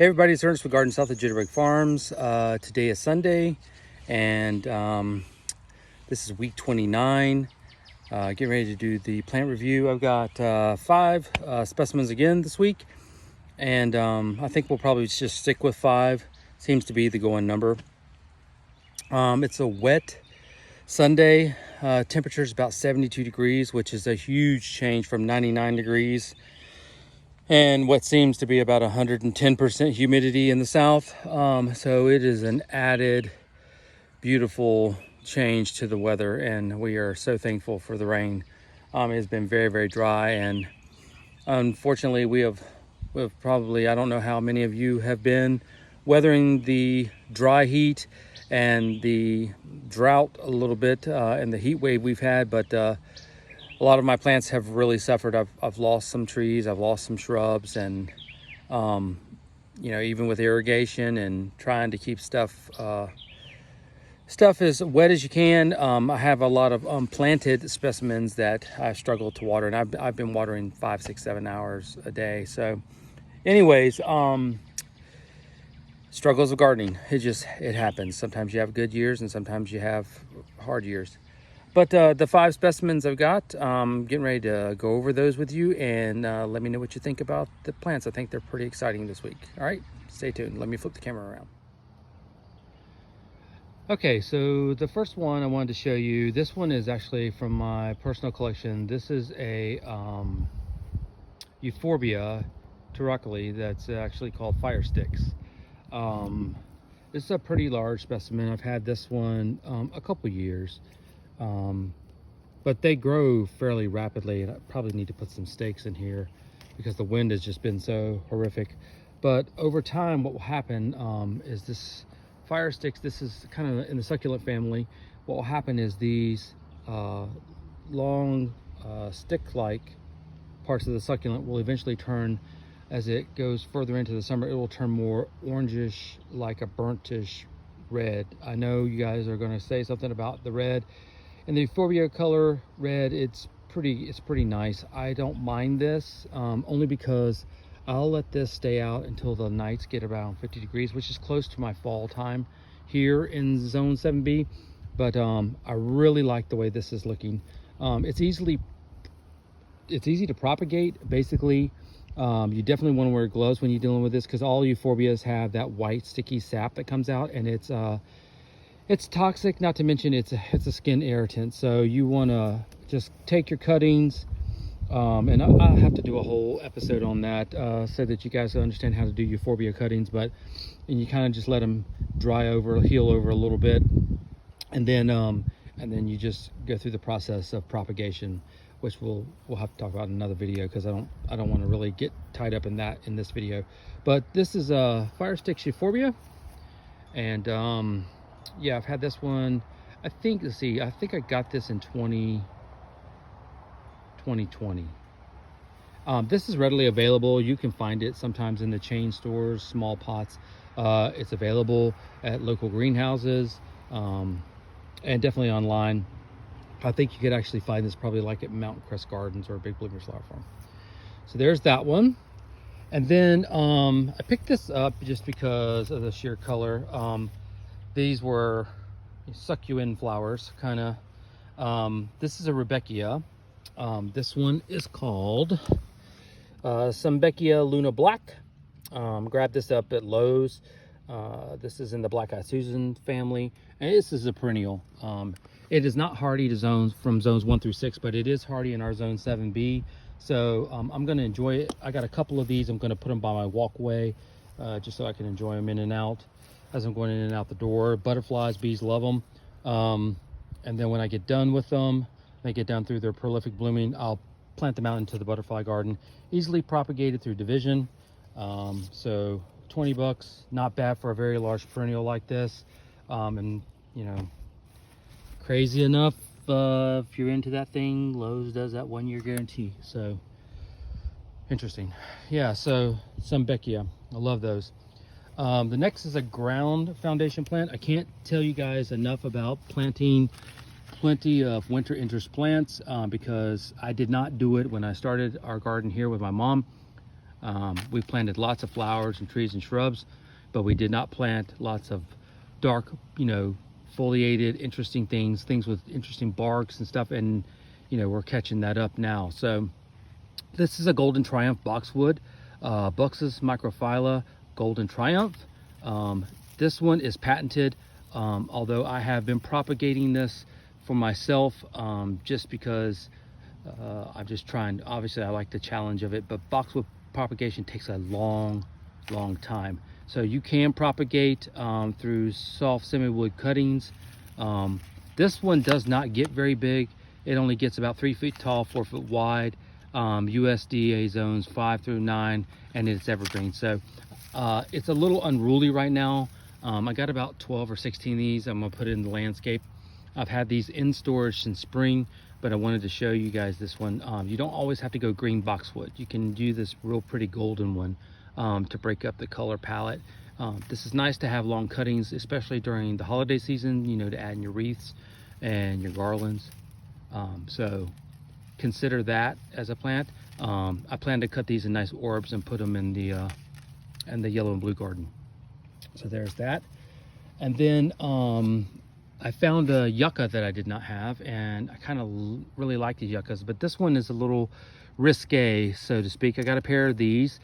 Hey everybody, it's Ernest with Garden South of JitterbugFarms. Today is Sunday, and this is week 29. Getting ready to do the plant review. I've got 5 specimens again this week, and I think we'll probably just stick with 5. Seems to be the going number. It's a wet Sunday. Temperature is about 72 degrees, which is a huge change from 99 degrees. And what seems to be about 110% humidity in the south. So it is an added beautiful change to the weather, and we are so thankful for the rain. It has been very, very dry, and unfortunately we've probably, I don't know how many of you have been weathering the dry heat and the drought a little bit, and the heat wave we've had, but a lot of my plants have really suffered. I've lost some trees, I've lost some shrubs, and you know, even with irrigation and trying to keep stuff as wet as you can. I have a lot of planted specimens that I struggle to water, and I've been watering 5, 6, 7 hours a day. So anyways, struggles of gardening. It happens. Sometimes you have good years and sometimes you have hard years. But the 5 specimens I've got, getting ready to go over those with you, and let me know what you think about the plants. I think they're pretty exciting this week. All right, stay tuned. Let me flip the camera around. Okay, so the first one I wanted to show you, this one is actually from my personal collection. This is a Euphorbia turocoli that's actually called Firesticks. This is a pretty large specimen. I've had this one a couple years. But they grow fairly rapidly, and I probably need to put some stakes in here because the wind has just been so horrific. But over time, what will happen is this Firesticks, this is kind of in the succulent family. What will happen is these long stick-like parts of the succulent will eventually turn, as it goes further into the summer, it will turn more orangish, like a burnt-ish red. I know you guys are going to say something about the red. And the Euphorbia color red, it's pretty nice. I don't mind this, only because I'll let this stay out until the nights get around 50 degrees, which is close to my fall time here in zone 7B. But I really like the way this is looking. It's easy to propagate. Basically, you definitely want to wear gloves when you're dealing with this, because all Euphorbias have that white sticky sap that comes out, and it's toxic, not to mention it's a skin irritant. So you want to just take your cuttings, and I'll have to do a whole episode on that, so that you guys understand how to do Euphorbia cuttings. And you kind of just let them dry over, heal over a little bit, and then you just go through the process of propagation, which we'll have to talk about in another video, because I don't want to really get tied up in that in this video. But this is a Firestick Euphorbia, and yeah, I've had this one, I think I got this in 2020. This is readily available. You can find it sometimes in the chain stores, small pots. It's available at local greenhouses, and definitely online. I think you could actually find this probably like at Mountain Crest Gardens or Big Bloomers Flower Farm. So there's that one. And then I picked this up just because of the sheer color. These were succulent flowers, kind of. This is a Rudbeckia. This one is called Sunbeckia Luna Black. Grabbed this up at Lowe's. This is in the Black Eyed Susan family, and this is a perennial. It is not hardy to zones 1 through 6, but it is hardy in our zone 7B. So I'm going to enjoy it. I got a couple of these. I'm going to put them by my walkway, just so I can enjoy them in and out as I'm going in and out the door. Butterflies, bees love them. And then when I get done with them, they get down through their prolific blooming, I'll plant them out into the butterfly garden. Easily propagated through division. So $20, not bad for a very large perennial like this. And you know, crazy enough, if you're into that thing, Lowe's does that 1-year guarantee. So interesting. Yeah, so Sunbeckia, I love those. The next is a ground foundation plant. I can't tell you guys enough about planting plenty of winter interest plants, because I did not do it when I started our garden here with my mom. We planted lots of flowers and trees and shrubs, but we did not plant lots of dark, foliated, interesting things with interesting barks and stuff. And, we're catching that up now. So this is a Golden Triumph Boxwood, Buxus microphylla Golden Triumph. This one is patented, although I have been propagating this for myself, just because I'm just trying. Obviously, I like the challenge of it, but boxwood propagation takes a long time. So you can propagate through soft semi-wood cuttings. This one does not get very big. It only gets about 3 feet tall, 4 foot wide. USDA zones 5 through 9, and it's evergreen. So it's a little unruly right now. I got about 12 or 16 of these. I'm gonna put it in the landscape. I've had these in storage since spring, but I wanted to show you guys this one. You don't always have to go green boxwood. You can do this real pretty golden one to break up the color palette. This is nice to have long cuttings, especially during the holiday season, to add in your wreaths and your garlands. So consider that as a plant. I plan to cut these in nice orbs and put them in the yellow and blue garden. So there's that. And then I found a yucca that I did not have, and I kind of really like these yuccas, but this one is a little risque, so to speak. I got a pair of these.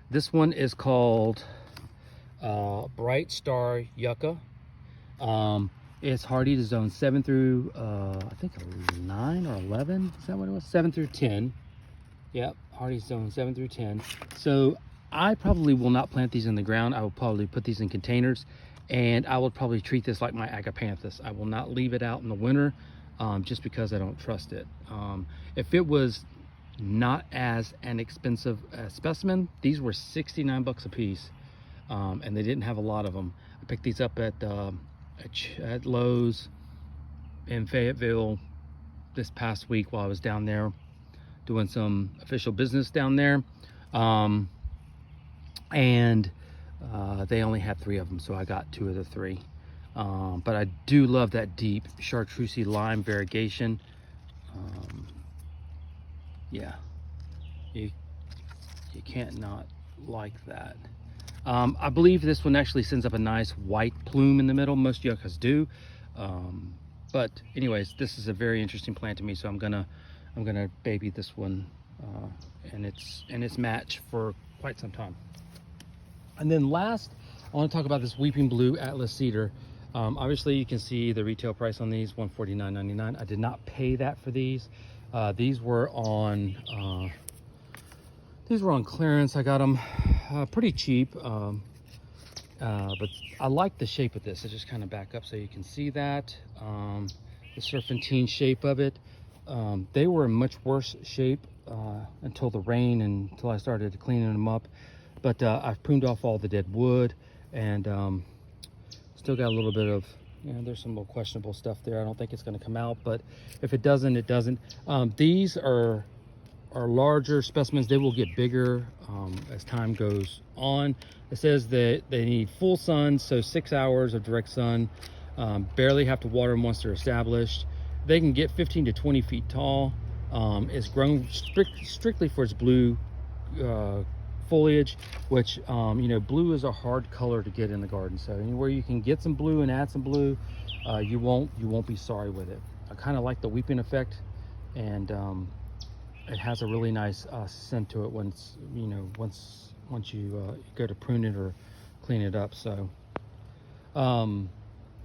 This one is called Bright Star Yucca. It's hardy to zone 7 through I think 9 or 11. Is that what it was? 7 through 10. Yep, hardy zone 7 through 10. So I probably will not plant these in the ground. I will probably put these in containers, and I will probably treat this like my agapanthus. I will not leave it out in the winter, just because I don't trust it. If it was not as an expensive specimen, these were 69 bucks a piece, and they didn't have a lot of them. I picked these up at Lowe's in Fayetteville this past week while I was down there doing some official business down there. And they only had 3 of them, so I got 2 of the 3. But I do love that deep chartreusey lime variegation. Yeah, you can't not like that. I believe this one actually sends up a nice white plume in the middle. Most yuccas do. But anyways, this is a very interesting plant to me, so I'm gonna baby this one and its match for quite some time. And then last, I want to talk about this Weeping Blue Atlas Cedar. Obviously, you can see the retail price on these, $149.99. I did not pay that for these. These were on clearance. I got them pretty cheap, but I like the shape of this. I just kind of back up so you can see that the serpentine shape of it. They were in much worse shape until the rain and until I started cleaning them up. But I've pruned off all the dead wood, and still got a little bit of, there's some little questionable stuff there. I don't think it's going to come out, but if it doesn't, it doesn't. These are larger specimens. They will get bigger as time goes on. It says that they need full sun, so 6 hours of direct sun. Barely have to water them once they're established. They can get 15 to 20 feet tall. It's grown strictly for its blue foliage, which blue is a hard color to get in the garden. So anywhere you can get some blue and add some blue, you won't be sorry with it. I kind of like the weeping effect, and it has a really nice scent to it once you go to prune it or clean it up. So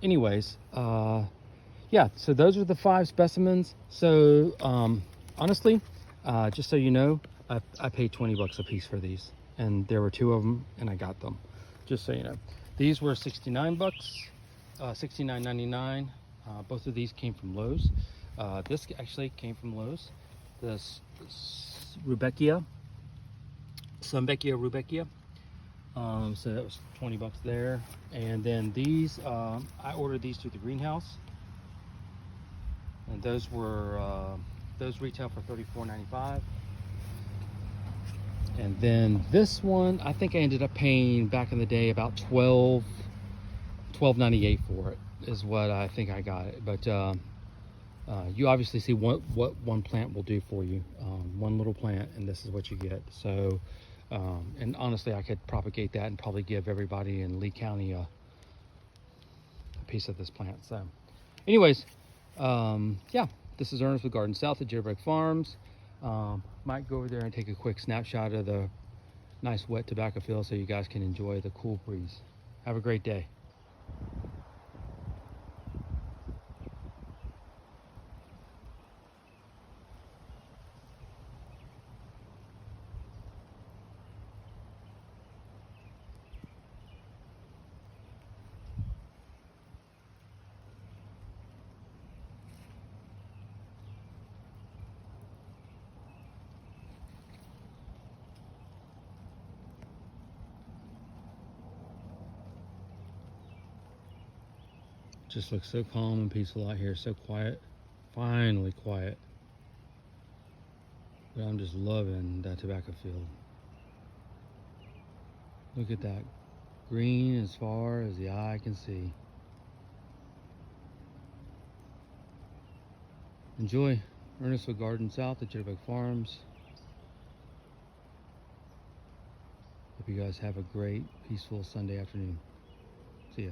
anyways, yeah, so those are the 5 specimens. So honestly, just so you know, I paid 20 bucks a piece for these, and there were 2 of them, and I got them, just so you know. These were 69 bucks, $69.99. Both of these came from Lowe's. This actually came from Lowe's. This Rudbeckia, Sunbeckia, Rudbeckia. So that was 20 bucks there. And then these, I ordered these through the greenhouse, and those retail for $34.95. And then this one, I think I ended up paying back in the day about $12.98 for it, is what I think I got it. But You obviously see what one plant will do for you. One little plant, and this is what you get. So, and honestly, I could propagate that and probably give everybody in Lee County a piece of this plant. So, anyways, yeah, this is Ernest with Garden South at Jitterbug Farms. Might go over there and take a quick snapshot of the nice wet tobacco field so you guys can enjoy the cool breeze. Have a great day. Just looks so calm and peaceful out here, so quiet, finally quiet. But I'm just loving that tobacco field. Look at that, green as far as the eye can see. Enjoy. Ernest with Garden South at Jitterbug Farms. Hope you guys have a great, peaceful Sunday afternoon. See ya.